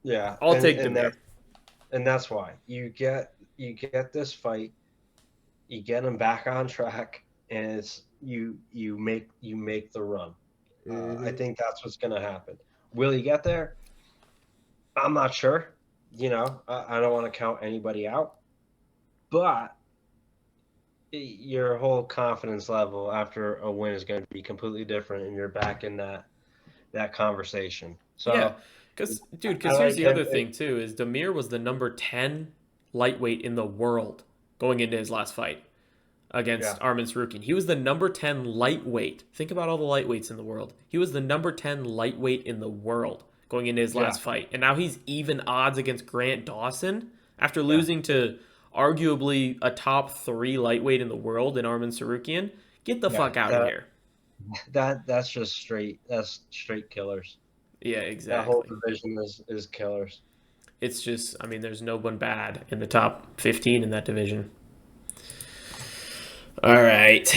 yeah, I'll take Demir. and that's why you get this fight, you get him back on track, and it's you make the run. I Mm-hmm. think that's what's going to happen. Will he get there? I'm not sure. I don't want to count anybody out, but your whole confidence level after a win is going to be completely different, and you're back in that conversation. Yeah, So I because here's like the him. other thing too is Demir was the number 10 lightweight in the world going into his last fight against Yeah, Arman Sarukian. He was the number 10 lightweight. Think about all the lightweights in the world. He was the number 10 lightweight in the world going into his yeah, last fight. And now he's even odds against Grant Dawson after yeah. losing to arguably a top 3 lightweight in the world in Arman Sarukian. Get the Yeah, fuck out of here. that's just straight. That's straight killers. Yeah, That whole exactly. division is killers. It's just, I mean, there's no one bad in the top 15 in that division. All right.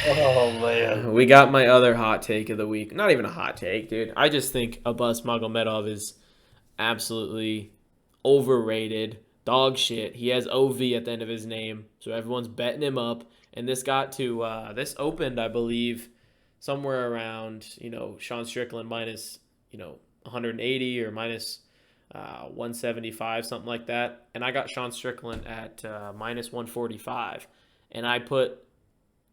Oh man. We got my other hot take of the week. Not even a hot take, dude. I just think Abbas Magomedov is absolutely overrated. Dog shit. He has OV at the end of his name, so everyone's betting him up. And this opened, I believe, somewhere around, Sean Strickland minus, 180 or minus 175, something like that. And I got Sean Strickland at minus 145. And I put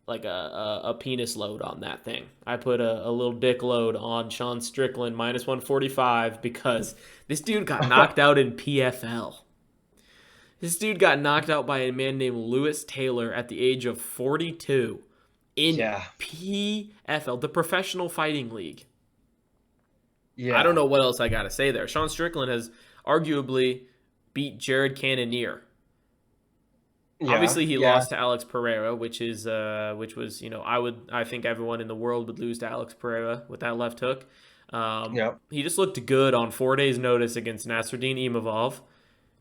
like a penis load on that thing. I put a little dick load on Sean Strickland minus 145 because this dude got knocked out in PFL. This dude got knocked out by a man named Lewis Taylor at the age of 42 in Yeah, PFL, the Professional Fighting League. I don't yeah, know what else I got to say there. Sean Strickland has arguably beat Jared Cannonier. yeah, Obviously, he yeah. lost to Alex Pereira, which was I think everyone in the world would lose to Alex Pereira with that left hook. Yep. He just looked good on 4 days' notice against Nasruddin Imavov.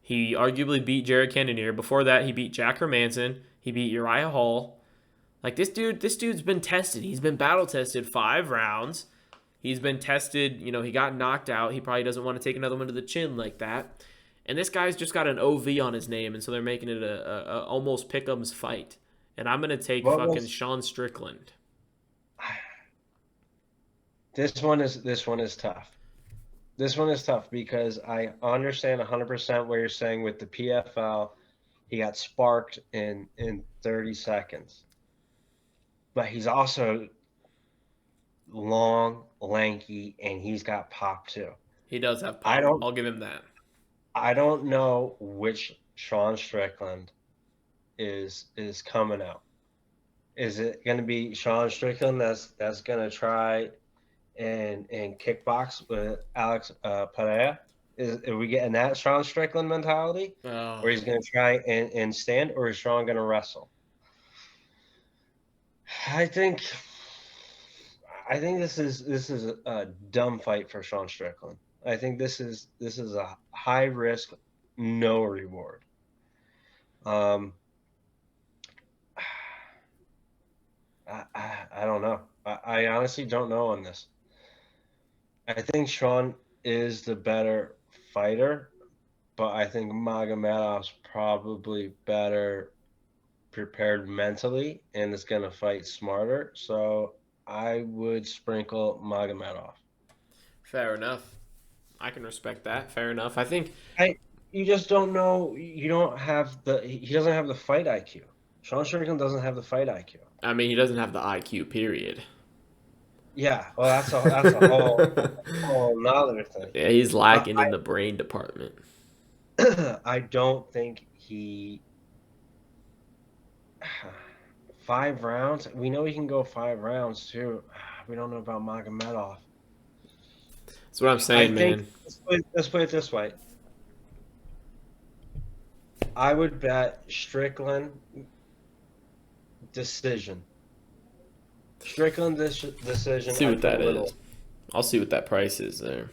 He arguably beat Jared Cannonier. Before that, he beat Jack Hermanson. He beat Uriah Hall. Like this dude's been tested. He's been battle tested 5 rounds. He's been tested. He got knocked out. He probably doesn't want to take another one to the chin like that. And this guy's just got an OV on his name, and so they're making it a almost pick'em's fight. And I'm gonna take What fucking was Sean Strickland. this one is tough. This one is tough because I understand 100% what you're saying with the PFL. He got sparked in 30 seconds. But he's also long, lanky, and he's got pop too. He does have I pop. don't I'll give him that. I don't know which Sean Strickland is coming out. Is it going to be Sean Strickland that's going to try and kickbox with Alex Pereira? Are we getting that Sean Strickland mentality, Oh, or he's going to try and stand, or is Sean going to wrestle? I think I think this is a dumb fight for Sean Strickland. I think this is a high risk, no reward. Um, I don't know. I honestly don't know on this. I think Sean is the better fighter, but I think Magomedov's probably better prepared mentally and is going to fight smarter. So I would sprinkle Magomedov. fair enough. I can respect that. Fair enough. I think. I You just don't know. You don't have the. He doesn't have the fight IQ. Sean Strickland doesn't have the fight IQ. I mean, he doesn't have the IQ. Period. Yeah, well, that's a whole nother thing. Yeah, he's But lacking in the brain department. I don't think he 5 rounds. We know he can go 5 rounds too. We don't know about Magomedov. That's what I'm I saying, think man. let's put it this way. I would bet Strickland decision. Strickland decision See what at the that little. is. I'll see what that price is there.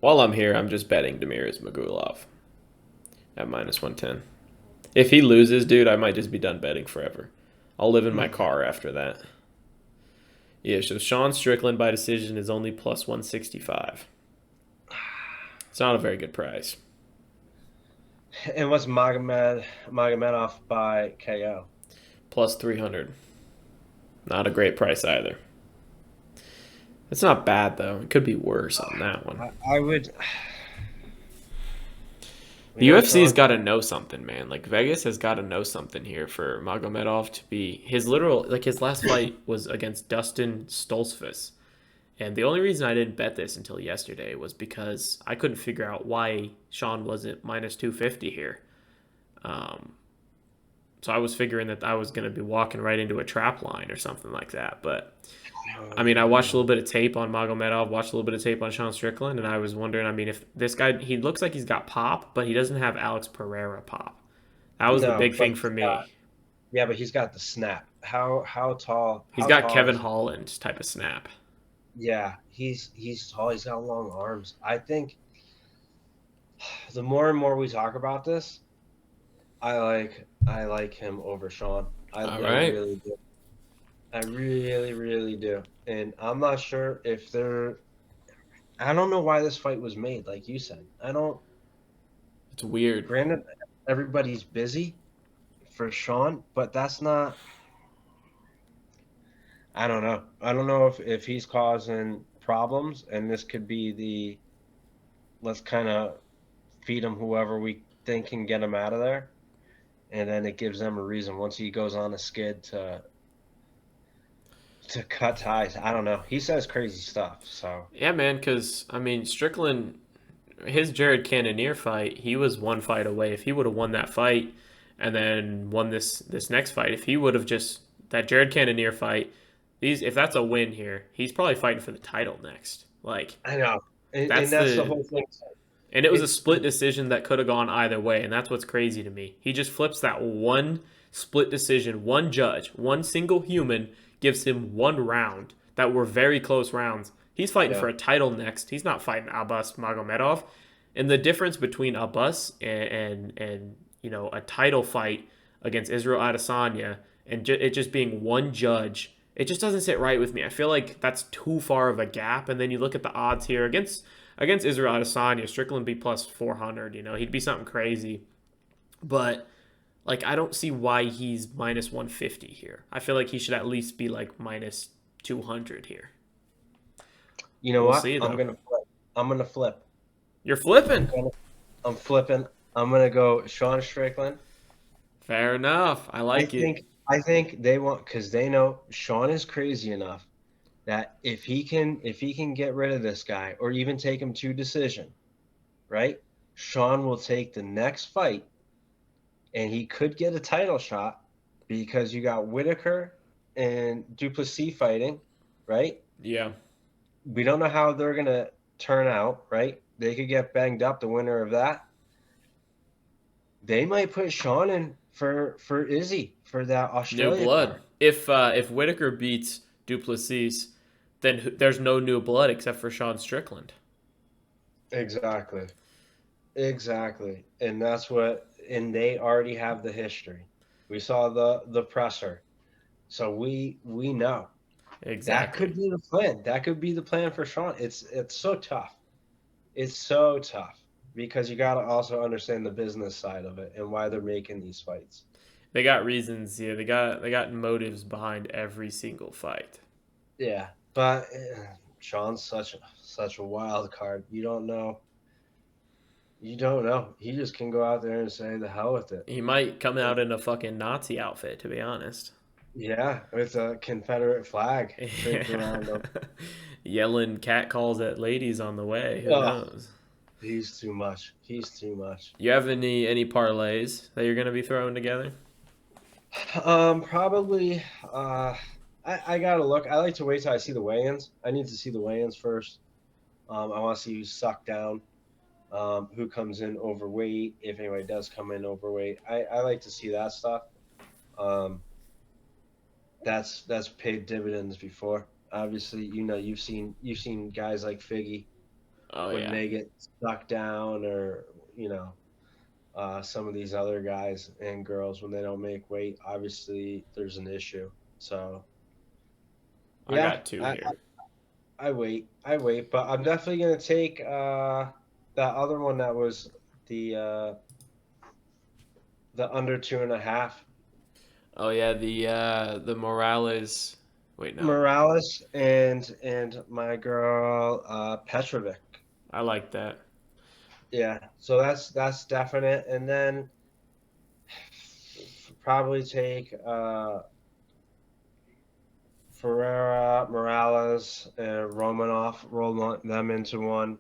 While I'm here, I'm just betting Demiris Magulov at minus 110. If he loses, dude, I might just be done betting forever. I'll live in my car after that. Yeah, so Sean Strickland by decision is only plus 165. It's not a very good price. And what's Magomedov by KO? Plus 300. Not a great price either. It's not bad, though. It could be worse on that one. I would. We The know UFC's Sean. got to know something, man. Like Vegas has got to know something here for Magomedov to be his literal. Like his last fight was against Dustin Stoltzfus, and the only reason I didn't bet this until yesterday was because I couldn't figure out why Sean wasn't minus 250 here. Um, so I was figuring that I was going to be walking right into a trap line or something like that. But I mean, I watched a little bit of tape on Magomedov, watched a little bit of tape on Sean Strickland, and I was wondering. I mean, if this guy, he looks like he's got pop, but he doesn't have Alex Pereira pop. That was the No, big but thing for me. he's got the snap. How tall? He's How got tall Kevin is he? Holland type of snap. Yeah, he's tall. He's got long arms. I think the more and more we talk about this, I like him over Sean. All I right. really do. I really really do. And I'm not sure if they're. I don't know why this fight was made. Like you said, I don't. It's weird. Granted, everybody's busy for Sean, but that's not. I don't know. I don't know if he's causing problems, and this could be the let's kind of feed him whoever we think can get him out of there, and then it gives them a reason once he goes on a skid to cut ties. I don't know. He says crazy stuff. So Yeah, man, because, I mean, Strickland, his Jared Cannonier fight, he was one fight away. If he would have won that fight and then won this next fight, if he would have just, that Jared Cannonier fight, if that's a win here, he's probably fighting for the title next. Like, I know, and that's that's the the, whole thing. and it was a It's split decision that could have gone either way, and that's what's crazy to me. He just flips that one split decision, one judge, one single human gives him one round that were very close rounds. He's fighting yeah, for a title next. He's not fighting Abbas Magomedov. And the difference between Abbas and you know a title fight against Israel Adesanya and it just being one judge, it just doesn't sit right with me. I feel like that's too far of a gap. And then you look at the odds here against Israel Adesanya, Strickland be plus 400. You know, he'd be something crazy. But like, I don't see why he's minus 150 here. I feel like he should at least be like minus 200 here. you know We'll what? see I'm though. gonna flip. I'm gonna flip. You're I'm flipping. gonna. I'm flipping. I'm gonna go Sean Strickland. Fair enough. I I like it. think. I think they want because they know Sean is crazy enough that if he can get rid of this guy or even take him to decision, right? Sean will take the next fight and he could get a title shot because you got Whitaker and Duplessis fighting, right? Yeah. We don't know how they're gonna turn out, right? They could get banged up, the winner of that. They might put Sean in for Izzy for that New Australia blood. card. If Whitaker beats Duplessis, then there's no new blood except for Sean Strickland. Exactly. Exactly. And that's what and they already have the history. We saw the presser. So we know. That Exactly. could be the plan. That could be the plan for Sean. It's so tough. It's so tough because you got to also understand the business side of it and why they're making these fights. They got reasons. Yeah, they got motives behind every single fight. Yeah, but Sean's such a wild card. You don't know. You don't know. He just can go out there and say the hell with it. He might come out in a fucking Nazi outfit, to be honest. Yeah, with a Confederate flag draped around him. Yelling cat calls at ladies on the way. Who Oh, knows? he's too much. He's too much. You have any parlays that you're gonna be throwing together? Probably. I gotta look. I like to wait till I see the weigh-ins. I need to see the weigh-ins first. I want to see who's sucked down, who comes in overweight, if anybody does come in overweight. I like to see that stuff. Um, that's paid dividends before. Obviously, you've seen guys like Figgy Oh when yeah, they get stuck down, or some of these other guys and girls when they don't make weight. Obviously, there's an issue. So I yeah, got two I, here. I wait, but I'm definitely gonna take that other one that was the under 2.5. Oh yeah, the Morales. Wait, no, Morales and my girl Petrovic. I like that. Yeah, so that's definite. And then probably take Ferreira, Morales, and Romanov, roll them into one.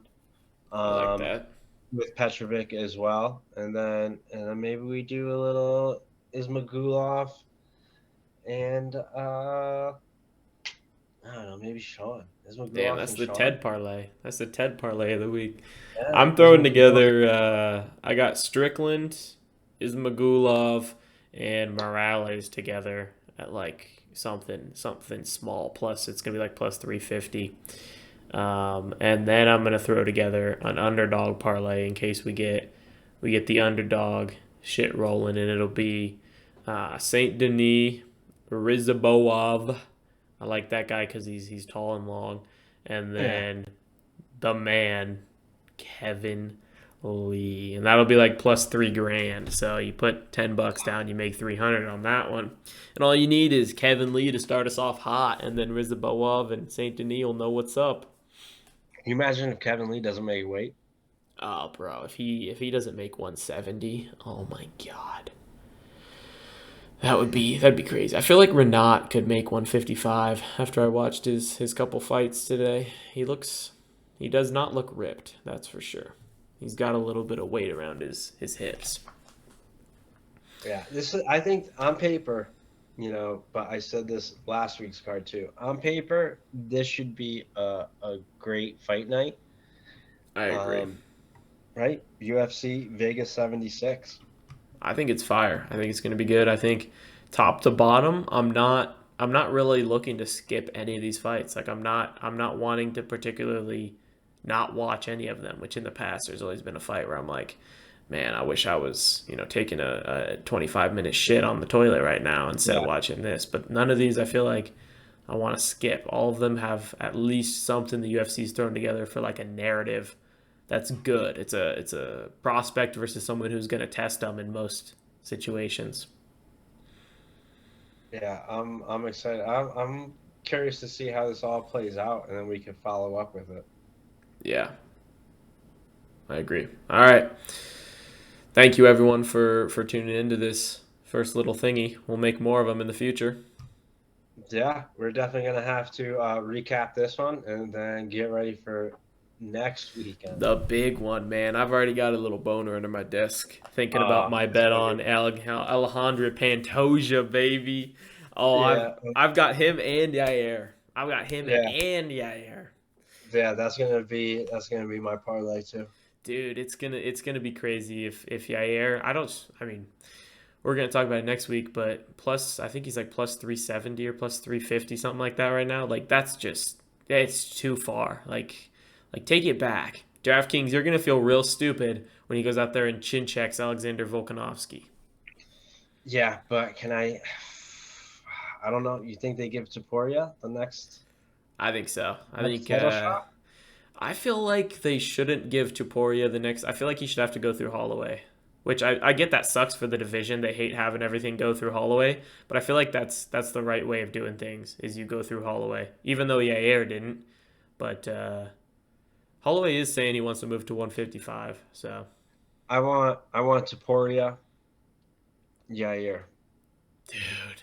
I like Um, that. with Petrovic as well, and then maybe we do a little Ismagulov and I don't know, maybe Sean Damn, Ismagulov that's and the Sean. Ted parlay. That's the Ted parlay of the week. Yeah, I'm throwing Ismagulov. together. I got Strickland, Ismagulov, and Morales together at like something small. Plus, it's gonna be like plus 350. And then I'm gonna throw together an underdog parlay in case we get the underdog shit rolling, and it'll be Saint Denis, Rizabowov. I like that guy because he's tall and long, and Yeah, then the man Kevin Lee, and that'll be like plus 3 grand. So you put $10 down, you make 300 on that one, and all you need is Kevin Lee to start us off hot, and then Rizabowov and Saint Denis will know what's up. can you imagine if Kevin Lee doesn't make weight? Oh, bro, if he doesn't make 170, oh my god, that'd be crazy. I feel like Renat could make 155 after I watched his couple fights today. He does not look ripped, that's for sure. He's got a little bit of weight around his hips. Yeah, this is, I think on paper, but I said this last week's card too. On paper, this should be a great fight night. I agree. Um, right? UFC Vegas 76. I think it's fire. I think it's going to be good. I think top to bottom, I'm not really looking to skip any of these fights. Like I'm not wanting to particularly not watch any of them, which in the past there's always been a fight where I'm like, man, I wish I was, taking a 25-minute shit on the toilet right now instead of Yeah. watching this. But none of these I feel like I want to skip. All of them have at least something the UFC's thrown together for like a narrative that's good. It's a prospect versus someone who's going to test them in most situations. Yeah, I'm excited. I'm curious to see how this all plays out, and then we can follow up with it. Yeah, I agree. All right. Thank you everyone for tuning into this first little thingy. We'll make more of them in the future. Yeah, we're definitely gonna have to recap this one and then get ready for next weekend. The big one, man. I've already got a little boner under my desk thinking about my It's bet gonna on be Alejandro Pantoja, baby. Oh, I've yeah, I've got him and Yair. I've got him yeah, and Yair. yeah. That's gonna be my parlay too. Dude, it's gonna be crazy if Yair. I mean, we're gonna talk about it next week, but plus I think he's like plus 370 or plus 350, something like that right now. Like it's too far. Like take it back. DraftKings, you're gonna feel real stupid when he goes out there and chin checks Alexander Volkanovski. Yeah, but can I? I don't know. You think they give Taporia the next I think so. I next think title shot? I feel like they shouldn't give Tuporia the next. I feel like he should have to go through Holloway, which I get that sucks for the division. They hate having everything go through Holloway, but I feel like that's the right way of doing things. Is you go through Holloway, even though Yair didn't. But Holloway is saying he wants to move to 155. So, I want Taporia. Yeah. dude,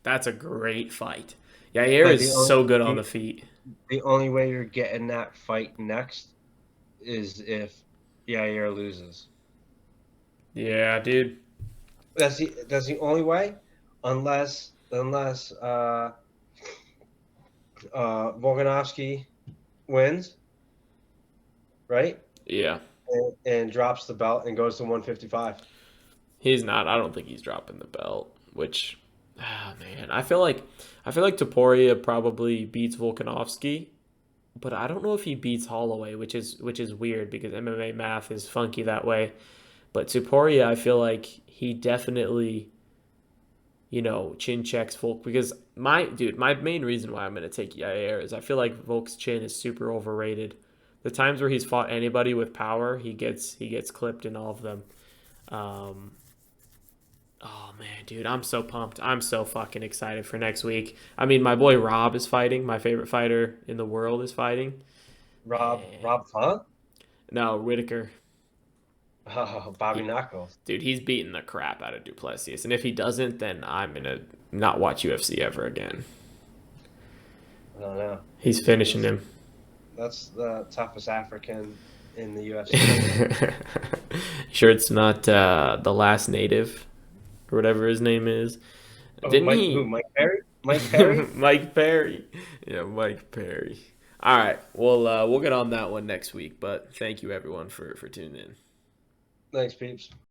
that's a great fight. Yair But is so good on the feet. the only way you're getting that fight next is if Yair loses. Yeah, dude. That's the only way, unless Volkanovski wins, right, Yeah, and drops the belt and goes to 155. he's not. I don't think he's dropping the belt. Which, man, I feel like Topuria probably beats Volkanovski, but I don't know if he beats Holloway, which is weird because MMA math is funky that way. But Topuria, I feel like he definitely chin checks Volk because my main reason why I'm gonna take Yair is I feel like Volk's chin is super overrated. The times where he's fought anybody with power, he gets clipped in all of them. Um, oh man, dude, I'm so pumped. I'm so fucking excited for next week. I mean, my boy Rob is fighting. My favorite fighter in the world is fighting. Rob And Rob Font? no, Whitaker. Oh, Bobby He, Knuckles. dude, he's beating the crap out of Duplessis, and if he doesn't, then I'm gonna not watch UFC ever again. I don't know. He's finishing That's him. that's the toughest African in the UFC right now. Sure, it's not the last native or whatever his name is. Oh, Didn't Mike, who? he? Mike Perry? Mike Perry? Mike Perry. Yeah, Mike Perry. All right. Well, we'll get on that one next week. But thank you everyone for tuning in. Thanks, peeps.